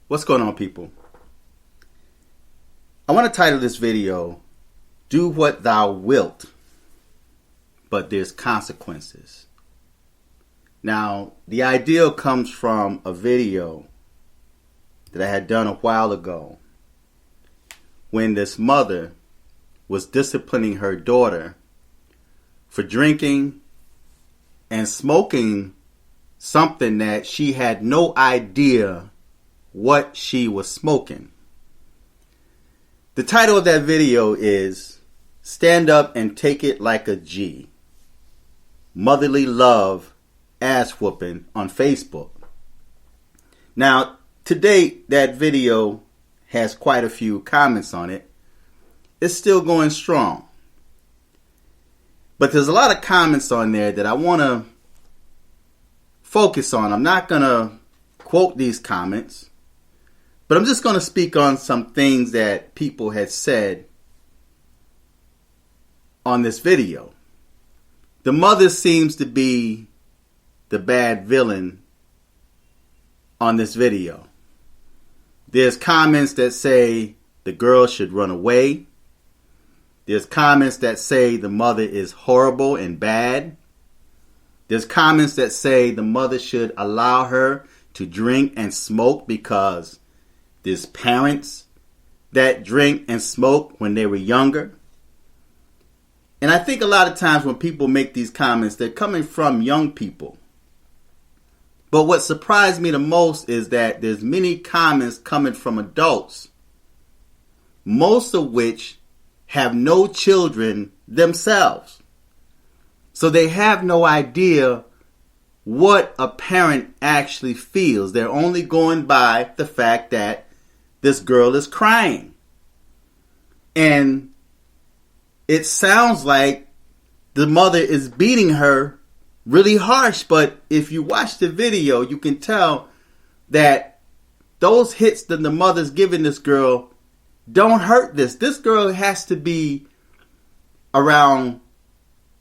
What's going on, people? I want to title this video, Do What Thou Wilt, but There's Consequences. Now, the idea comes from a video that I had done a while ago when this mother was disciplining her daughter for drinking and smoking something that she had no idea what she was smoking. The title of that video is Stand Up and Take It Like a G. Motherly Love Ass Whooping on Facebook. Now, to date, that video has quite a few comments on it. It's still going strong. But there's a lot of comments on there that I want to focus on. I'm not going to quote these comments, but I'm just going to speak on some things that people had said on this video. The mother seems to be the bad villain on this video. There's comments that say the girl should run away. There's comments that say the mother is horrible and bad. There's comments that say the mother should allow her to drink and smoke because there's parents that drink and smoke when they were younger. And I think a lot of times when people make these comments, they're coming from young people. But what surprised me the most is that there's many comments coming from adults, most of which have no children themselves. So they have no idea what a parent actually feels. They're only going by the fact that this girl is crying. And it sounds like the mother is beating her really harsh, but if you watch the video, you can tell that those hits that the mother's giving this girl don't hurt this. This girl has to be around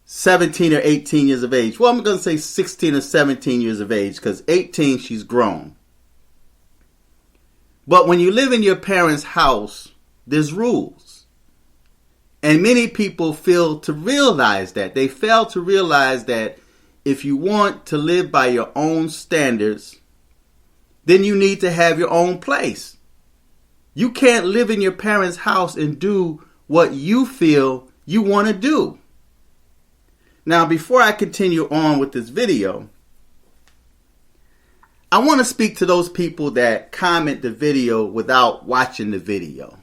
17 or 18 years of age. Well, I'm going to say 16 or 17 years of age because 18, she's grown. But when you live in your parents' house, there's rules. And many people fail to realize that. They fail to realize that if you want to live by your own standards, then you need to have your own place. You can't live in your parents' house and do what you feel you want to do. Now, before I continue on with this video, I want to speak to those people that comment the video without watching the video.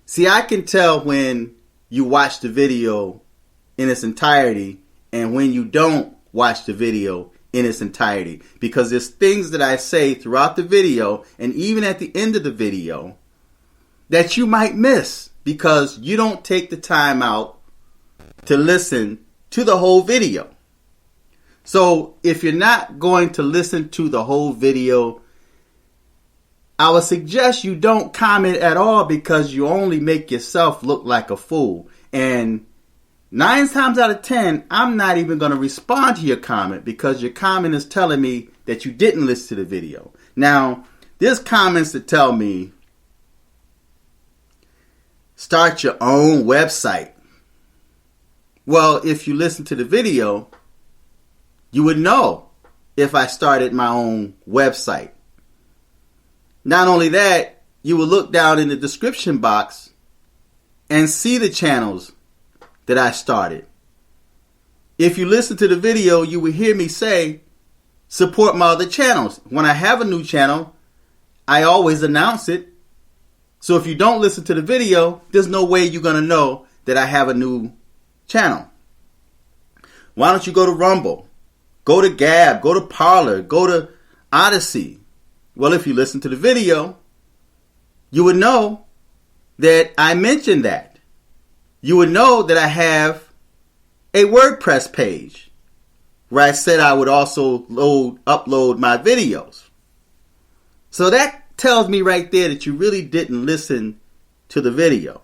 See, I can tell when you watch the video in its entirety and when you don't watch the video in its entirety, because there's things that I say throughout the video and even at the end of the video that you might miss because you don't take the time out to listen to the whole video. So if you're not going to listen to the whole video, I would suggest you don't comment at all because you only make yourself look like a fool. And 9 times out of 10, I'm not even going to respond to your comment because your comment is telling me that you didn't listen to the video. Now, there's comments that tell me, start your own website. Well, if you listen to the video, you would know if I started my own website. Not only that, you will look down in the description box and see the channels that I started. If you listen to the video, you will hear me say, support my other channels. When I have a new channel, I always announce it. So if you don't listen to the video, there's no way you're going to know that I have a new channel. Why don't you go to Rumble? Go to Gab, go to Parler, go to Odyssey. Well, if you listen to the video, you would know that I mentioned that. You would know that I have a WordPress page where I said I would also upload my videos. So that tells me right there that you really didn't listen to the video.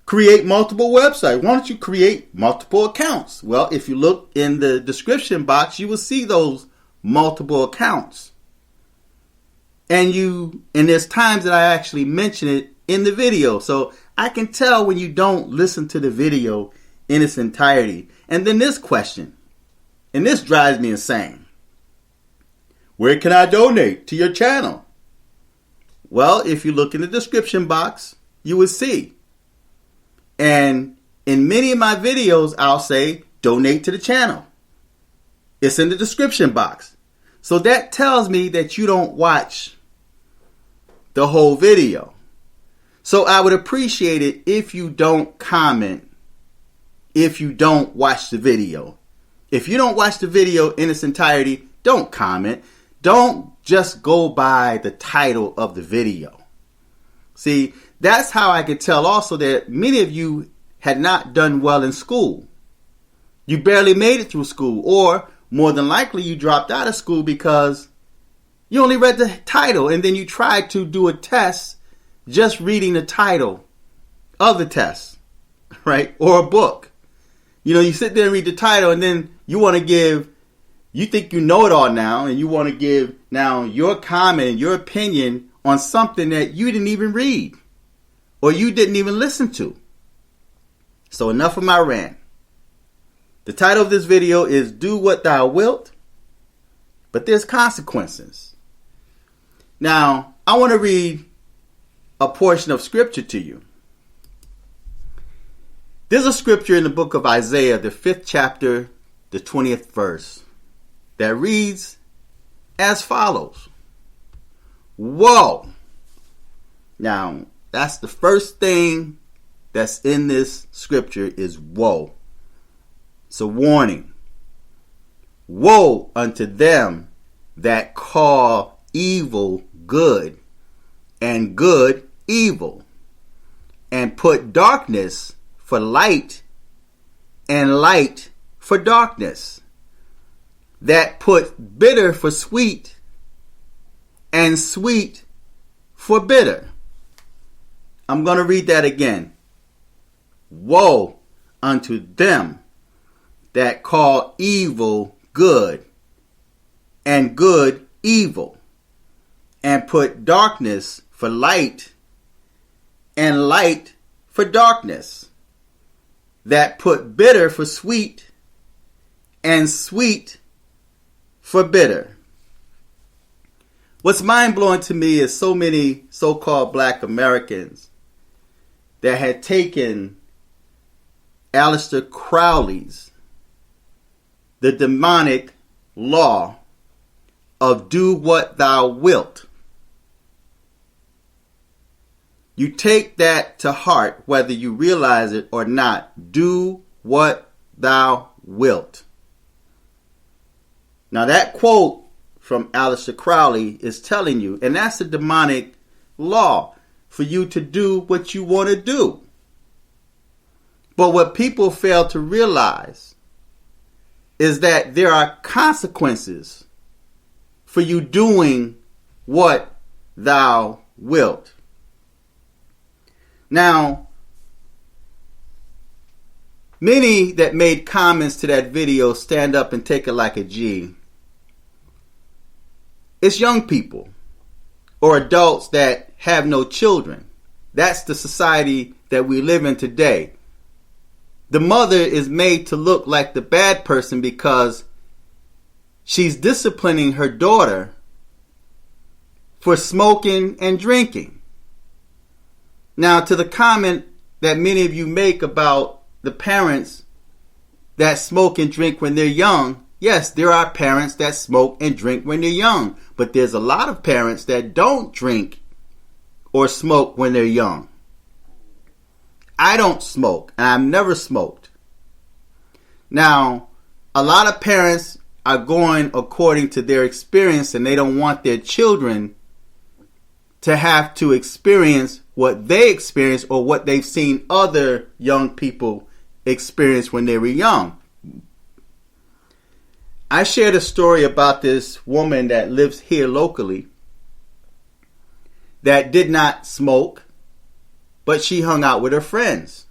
Create multiple websites. Why don't you create multiple accounts? Well, if you look in the description box, you will see those multiple accounts. And there's times that I actually mention it in the video. So I can tell when you don't listen to the video in its entirety. And then this question, and this drives me insane. Where can I donate to your channel? Well, if you look in the description box, you will see. And in many of my videos, I'll say, donate to the channel. It's in the description box. So that tells me that you don't watch the whole video. So I would appreciate it if you don't comment if you don't watch the video. If you don't watch the video in its entirety, don't comment. Don't just go by the title of the video. See, that's how I could tell also that many of you had not done well in school. You barely made it through school, or more than likely you dropped out of school because you only read the title and then you tried to do a test just reading the title of the test, right? Or a book. You know, you sit there and read the title and then you want to give, you think you know it all now, and you want to give now your comment, your opinion on something that you didn't even read or you didn't even listen to. So enough of my rant. The title of this video is Do What Thou Wilt, but there's consequences. Now, I want to read a portion of scripture to you. There's a scripture in the book of Isaiah, the 5th chapter, the 20th verse, that reads as follows. Woe! Now, that's the first thing that's in this scripture is woe. It's a warning. Woe unto them that call evil good and good evil, and put darkness for light and light for darkness, that put bitter for sweet and sweet for bitter. I'm going to read that again. Woe unto them that call evil good and good evil, and put darkness for light and light for darkness, that put bitter for sweet and sweet for bitter. What's mind-blowing to me is so many so-called black Americans that had taken Aleister Crowley's the demonic law of do what thou wilt. You take that to heart whether you realize it or not. Do what thou wilt. Now that quote from Aleister Crowley is telling you, and that's a demonic law for you to do what you want to do. But what people fail to realize is that there are consequences for you doing what thou wilt. Now, many that made comments to that video stand up and take it like a G. It's young people or adults that have no children. That's the society that we live in today. The mother is made to look like the bad person because she's disciplining her daughter for smoking and drinking. Now, to the comment that many of you make about the parents that smoke and drink when they're young, yes, there are parents that smoke and drink when they're young, but there's a lot of parents that don't drink or smoke when they're young. I don't smoke, and I've never smoked. Now, a lot of parents are going according to their experience, and they don't want their children to have to experience what they experienced or what they've seen other young people experience when they were young. I shared a story about this woman that lives here locally that did not smoke, but she hung out with her friends.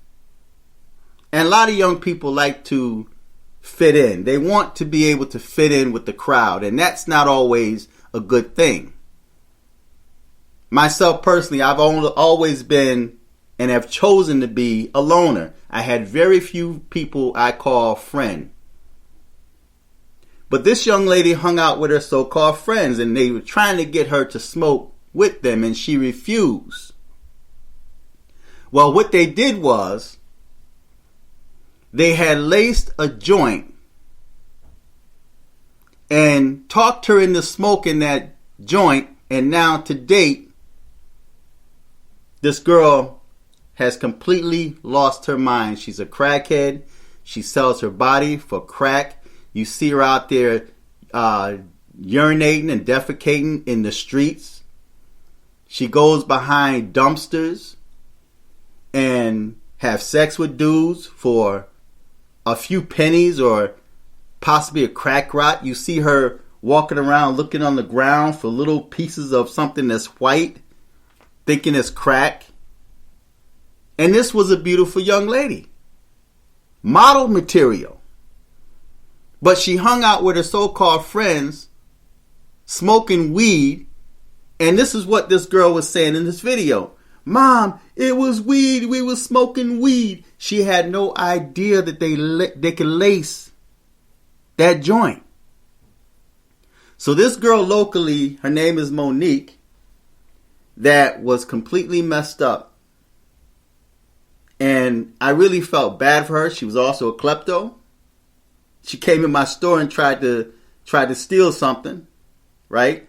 And a lot of young people like to fit in. They want to be able to fit in with the crowd, and that's not always a good thing. myself personally, I've always been and have chosen to be a loner. I had very few people I call friend. But this young lady hung out with her so-called friends, and they were trying to get her to smoke with them, and she refused. Well, what they did was they had laced a joint and talked her into smoking that joint, and now to date, this girl has completely lost her mind. She's a crackhead. She sells her body for crack. You see her out there urinating and defecating in the streets. She goes behind dumpsters and have sex with dudes for a few pennies or possibly a crack rock. You see her walking around looking on the ground for little pieces of something that's white, thinking it's crack. And this was a beautiful young lady. Model material. But she hung out with her so-called friends, smoking weed. And this is what this girl was saying in this video. Mom, it was weed. We were smoking weed. She had no idea that they could lace that joint. So this girl locally, her name is Monique, that was completely messed up. And I really felt bad for her. She was also a klepto. She came in my store and tried to steal something, right?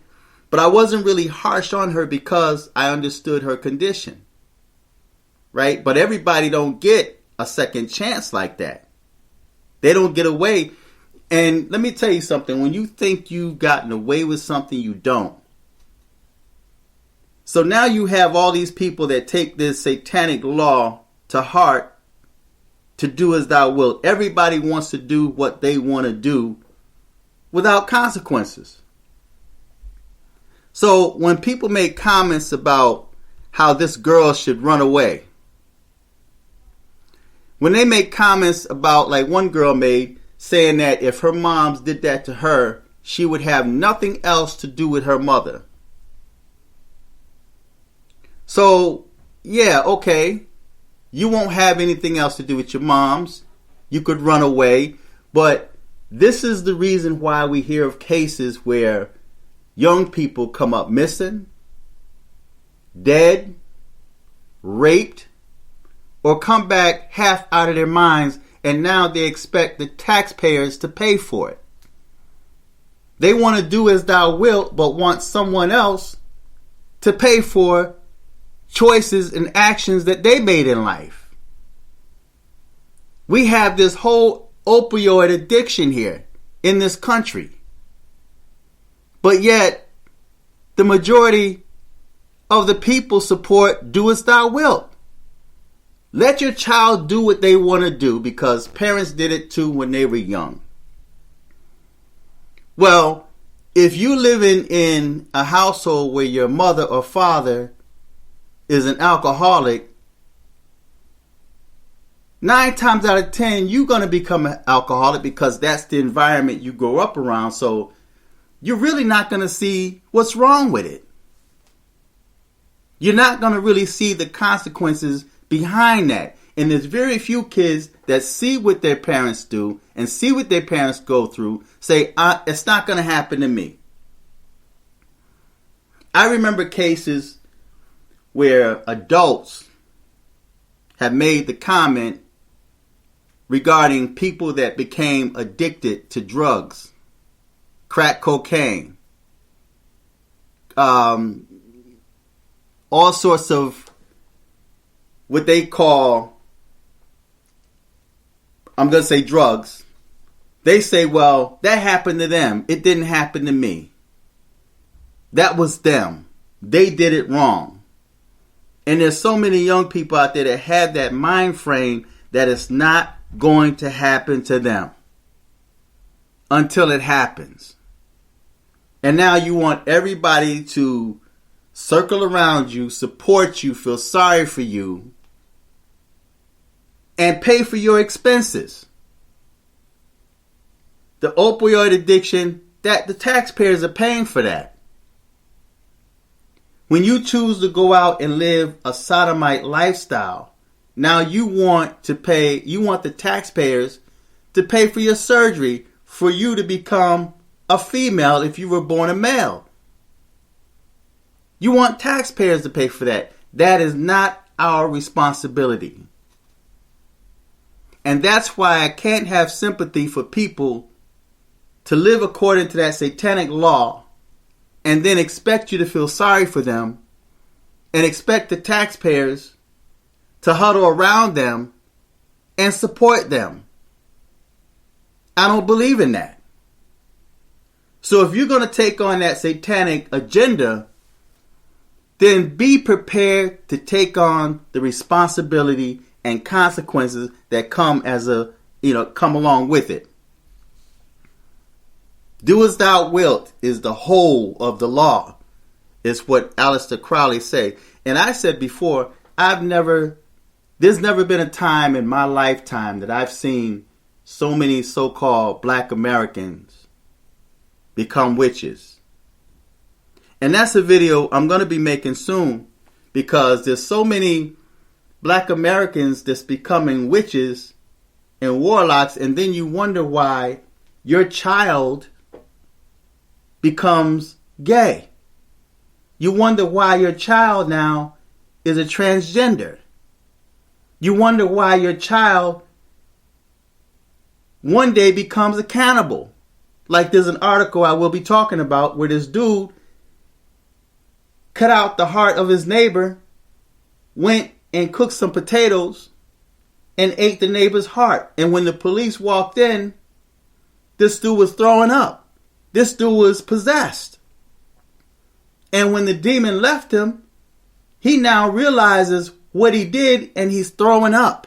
But I wasn't really harsh on her because I understood her condition, right? But everybody don't get a second chance like that. They don't get away. And let me tell you something. When you think you've gotten away with something, you don't. So now you have all these people that take this satanic law to heart, to do as thou wilt. Everybody wants to do what they want to do without consequences. So when people make comments about how this girl should run away, when they make comments about, like one girl made, saying that if her moms did that to her, she would have nothing else to do with her mother. So, yeah, okay. You won't have anything else to do with your moms. You could run away. But this is the reason why we hear of cases where young people come up missing, dead, raped, or come back half out of their minds, and now they expect the taxpayers to pay for it. They want to do as thou wilt, but want someone else to pay for choices and actions that they made in life. We have this whole opioid addiction here in this country. But yet, the majority of the people support do as thou wilt. Let your child do what they want to do because parents did it too when they were young. Well, if you live in a household where your mother or father is an alcoholic, 9 times out of 10, you're going to become an alcoholic because that's the environment you grow up around. So you're really not going to see what's wrong with it. You're not going to really see the consequences behind that. And there's very few kids that see what their parents do and see what their parents go through, say, it's not going to happen to me. I remember cases where adults have made the comment regarding people that became addicted to drugs, crack cocaine, all sorts of what they call, I'm going to say drugs. They say, well, that happened to them. It didn't happen to me. That was them. They did it wrong. And there's so many young people out there that have that mind frame that it's not going to happen to them until it happens. And now you want everybody to circle around you, support you, feel sorry for you, and pay for your expenses. The opioid addiction, that the taxpayers are paying for that. When you choose to go out and live a sodomite lifestyle, now you want the taxpayers to pay for your surgery for you to become a female if you were born a male. You want taxpayers to pay for that. That is not our responsibility. And that's why I can't have sympathy for people to live according to that satanic law and then expect you to feel sorry for them and expect the taxpayers to huddle around them and support them. I don't believe in that. So if you're going to take on that satanic agenda, then be prepared to take on the responsibility and consequences that come along with it. Do as thou wilt is the whole of the law, is what Aleister Crowley say. And I said before, there's never been a time in my lifetime that I've seen so many so-called black Americans become witches. And that's a video I'm going to be making soon, because there's so many black Americans that's becoming witches and warlocks, and then you wonder why your child becomes gay. You wonder why your child now is a transgender. You wonder why your child one day becomes a cannibal. Like there's an article I will be talking about where this dude cut out the heart of his neighbor, went and cooked some potatoes, and ate the neighbor's heart. And when the police walked in, this dude was throwing up. This dude was possessed. And when the demon left him, he now realizes what he did and he's throwing up.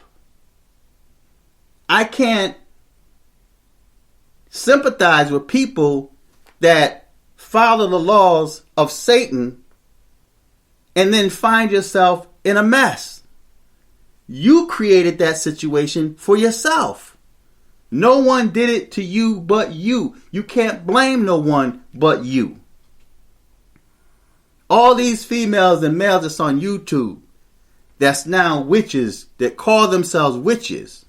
I can't sympathize with people that follow the laws of Satan and then find yourself in a mess. You created that situation for yourself. No one did it to you but you. You can't blame no one but you. All these females and males that's on YouTube, that's now witches, that call themselves witches.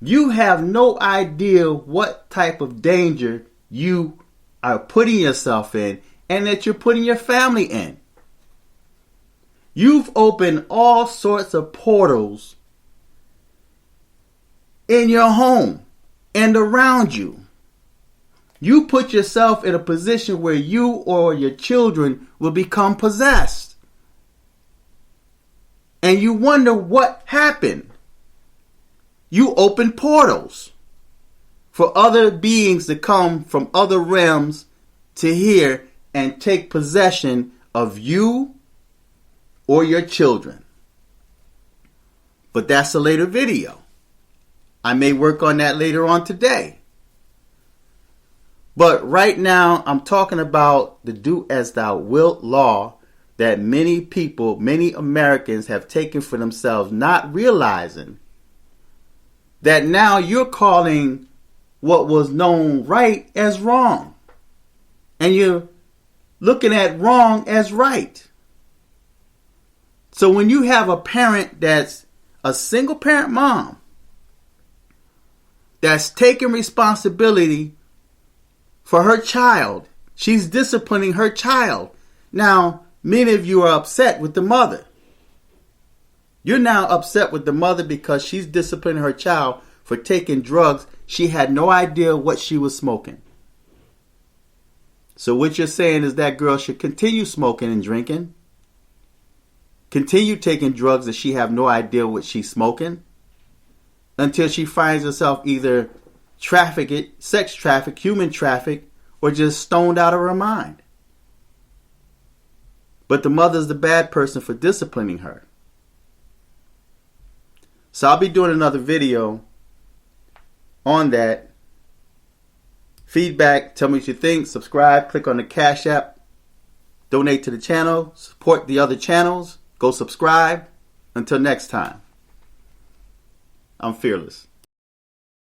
You have no idea what type of danger you are putting yourself in and that you're putting your family in. You've opened all sorts of portals in your home and around you. You put yourself in a position where you or your children will become possessed. And you wonder what happened. You open portals for other beings to come from other realms to here and take possession of you or your children. But that's a later video. I may work on that later on today. But right now I'm talking about the do as thou wilt law that many people, many Americans have taken for themselves, not realizing that now you're calling what was known right as wrong. And you're looking at wrong as right. So when you have a parent that's a single parent mom that's taking responsibility for her child, she's disciplining her child. Now, many of you are upset with the mother. You're now upset with the mother because she's disciplining her child for taking drugs. She had no idea what she was smoking. So what you're saying is that girl should continue smoking and drinking. Continue taking drugs that she have no idea what she's smoking until she finds herself either trafficked, sex trafficked, human trafficked, or just stoned out of her mind. But the mother's the bad person for disciplining her. So I'll be doing another video on that. Feedback, tell me what you think, subscribe, click on the Cash App, donate to the channel, support the other channels. Go subscribe. Until next time, I'm fearless.